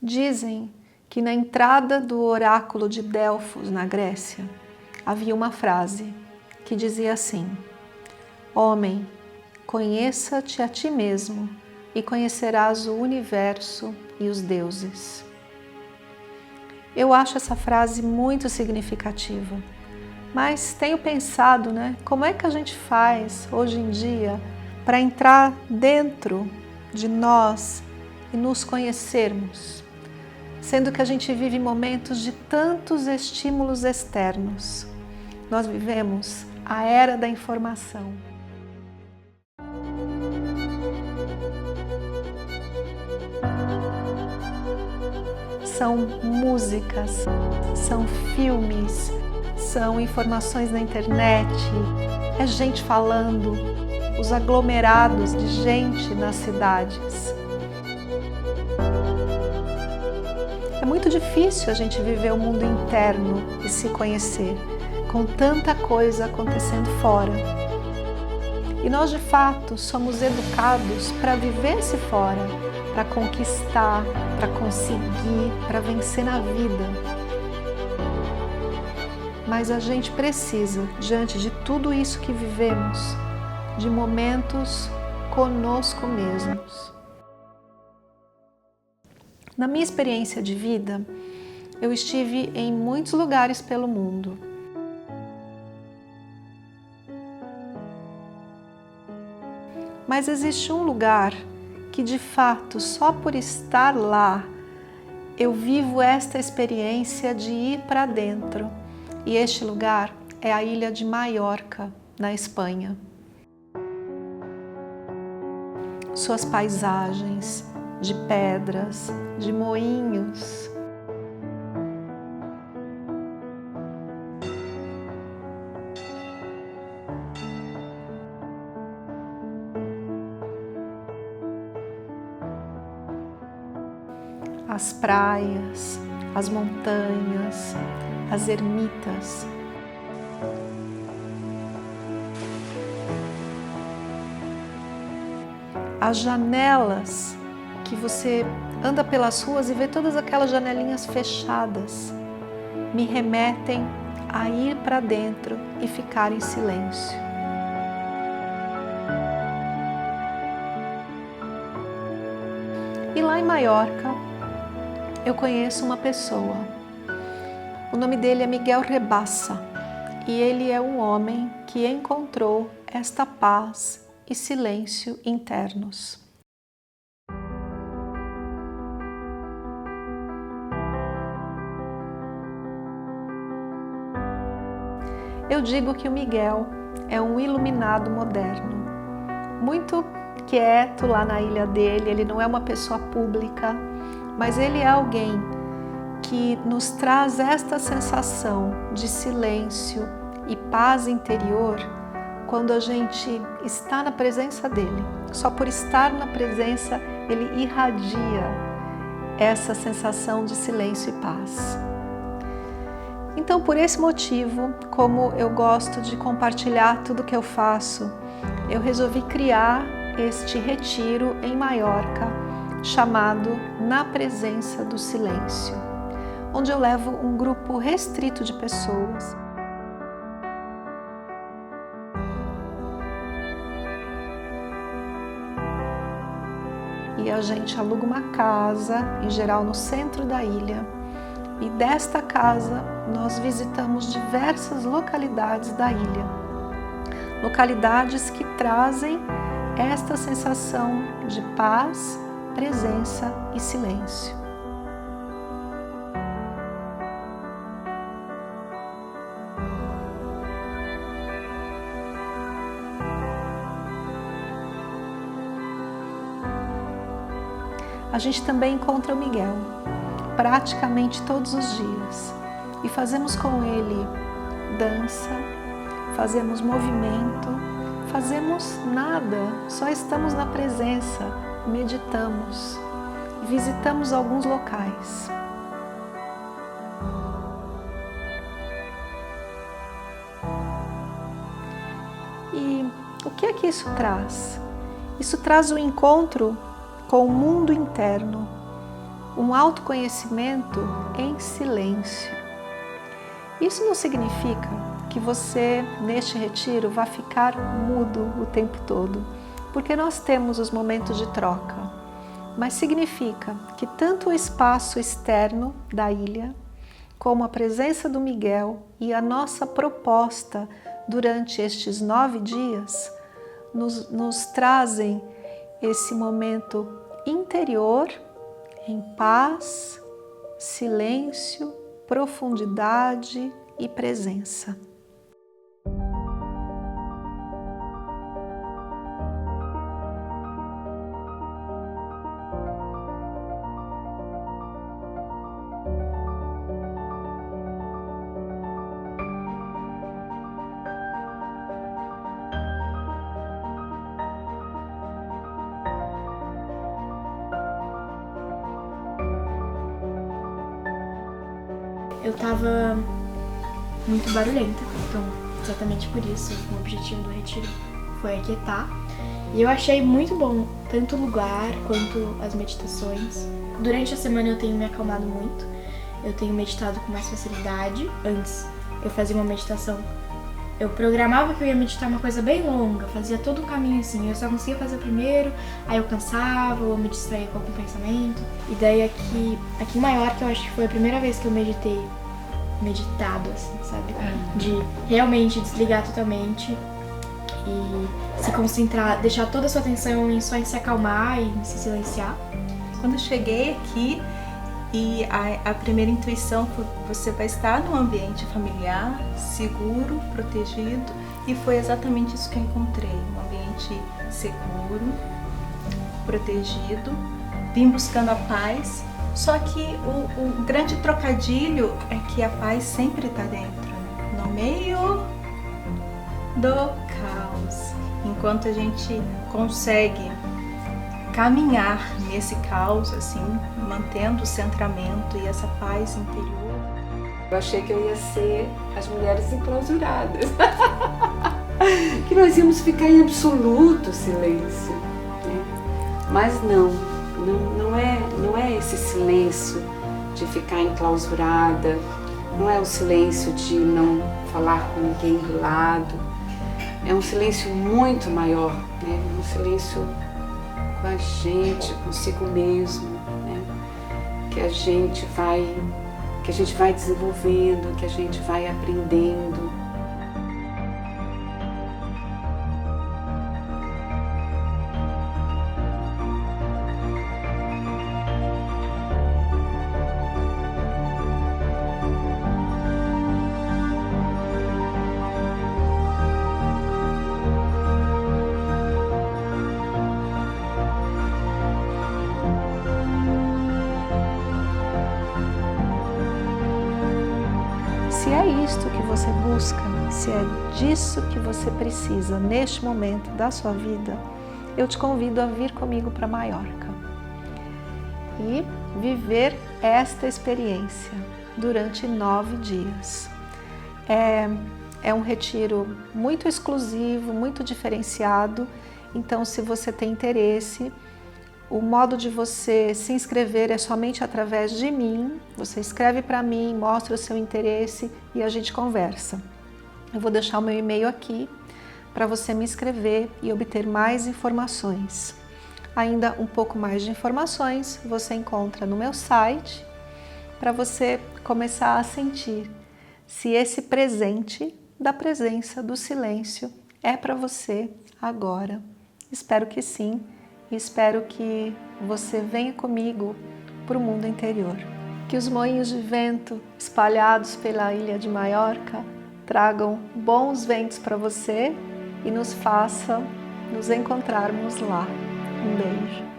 Dizem que na entrada do oráculo de Delfos, na Grécia, havia uma frase que dizia assim: Homem, conheça-te a ti mesmo e conhecerás o universo e os deuses. Eu acho essa frase muito significativa, mas tenho pensado, como é que a gente faz hoje em dia para entrar dentro de nós e nos conhecermos, sendo que a gente vive momentos de tantos estímulos externos. Nós vivemos a era da informação. São músicas, são filmes, são informações na internet, é gente falando, os aglomerados de gente nas cidades. É muito difícil a gente viver o mundo interno e se conhecer, com tanta coisa acontecendo fora. E nós, de fato, somos educados para viver esse fora, para conquistar, para conseguir, para vencer na vida. Mas a gente precisa, diante de tudo isso que vivemos, de momentos conosco mesmos. Na minha experiência de vida, eu estive em muitos lugares pelo mundo. Mas existe um lugar que, de fato, só por estar lá, eu vivo esta experiência de ir para dentro. E este lugar é a ilha de Maiorca, na Espanha. Suas paisagens de pedras, de moinhos, as praias, as montanhas, as ermitas. As janelas que você anda pelas ruas e vê todas aquelas janelinhas fechadas me remetem a ir para dentro e ficar em silêncio. E lá em Maiorca, eu conheço uma pessoa. O nome dele é Miguel Rebassa e ele é um homem que encontrou esta paz e silêncio internos. Eu digo que o Miguel é um iluminado moderno, muito quieto lá na ilha dele, ele não é uma pessoa pública, mas ele é alguém que nos traz esta sensação de silêncio e paz interior quando a gente está na presença dele. Só por estar na presença, ele irradia essa sensação de silêncio e paz. Então, por esse motivo, como eu gosto de compartilhar tudo que eu faço, eu resolvi criar este retiro em Maiorca, chamado Na Presença do Silêncio, onde eu levo um grupo restrito de pessoas. E a gente aluga uma casa, em geral no centro da ilha, e desta casa nós visitamos diversas localidades da ilha. Localidades que trazem esta sensação de paz, presença e silêncio. A gente também encontra o Miguel, praticamente todos os dias, e fazemos com ele dança, fazemos movimento, fazemos nada, só estamos na presença, meditamos, visitamos alguns locais. E o que é que isso traz? Isso traz um encontro com o mundo interno, um autoconhecimento em silêncio. Isso não significa que você, neste retiro, vai ficar mudo o tempo todo, porque nós temos os momentos de troca, mas significa que tanto o espaço externo da ilha, como a presença do Miguel e a nossa proposta durante estes 9 dias, nos trazem esse momento interior, em paz, silêncio, profundidade e presença. Eu tava muito barulhenta, então exatamente por isso o objetivo do retiro foi aquietar. E eu achei muito bom tanto o lugar quanto as meditações. Durante a semana eu tenho me acalmado muito, eu tenho meditado com mais facilidade. Antes eu fazia uma meditação, eu programava que eu ia meditar uma coisa bem longa, fazia todo um caminho assim, eu só conseguia fazer o primeiro, aí eu cansava ou me distraía com algum pensamento. E daí aqui em Maiorca eu acho que foi a primeira vez que eu meditado assim, sabe? De realmente desligar totalmente e se concentrar, deixar toda a sua atenção só em se acalmar e em se silenciar. Quando eu cheguei aqui, e a primeira intuição foi: você vai estar num ambiente familiar, seguro, protegido, e foi exatamente isso que eu encontrei, um ambiente seguro, protegido. Vim buscando a paz, só que o grande trocadilho é que a paz sempre está dentro, né? No meio do caos. Enquanto a gente consegue caminhar nesse caos, assim, mantendo o centramento e essa paz interior. Eu achei que eu ia ser as mulheres enclausuradas, que nós íamos ficar em absoluto silêncio, né? Mas não é esse silêncio de ficar enclausurada, não é o silêncio de não falar com ninguém do lado, é um silêncio muito maior, né? Um silêncio com a gente, consigo mesmo, né? Que a gente vai desenvolvendo, que a gente vai aprendendo. Se é isto que você busca, se é disso que você precisa neste momento da sua vida, eu te convido a vir comigo para Maiorca e viver esta experiência durante 9 dias. É um retiro muito exclusivo, muito diferenciado, então se você tem interesse, o modo de você se inscrever é somente através de mim. Você escreve para mim, mostra o seu interesse e a gente conversa. Eu vou deixar o meu e-mail aqui para você me inscrever e obter mais informações. Ainda um pouco mais de informações você encontra no meu site para você começar a sentir se esse presente da presença do silêncio é para você agora. Espero que sim. E espero que você venha comigo para o mundo interior. Que os moinhos de vento espalhados pela ilha de Maiorca tragam bons ventos para você e nos façam nos encontrarmos lá. Um beijo.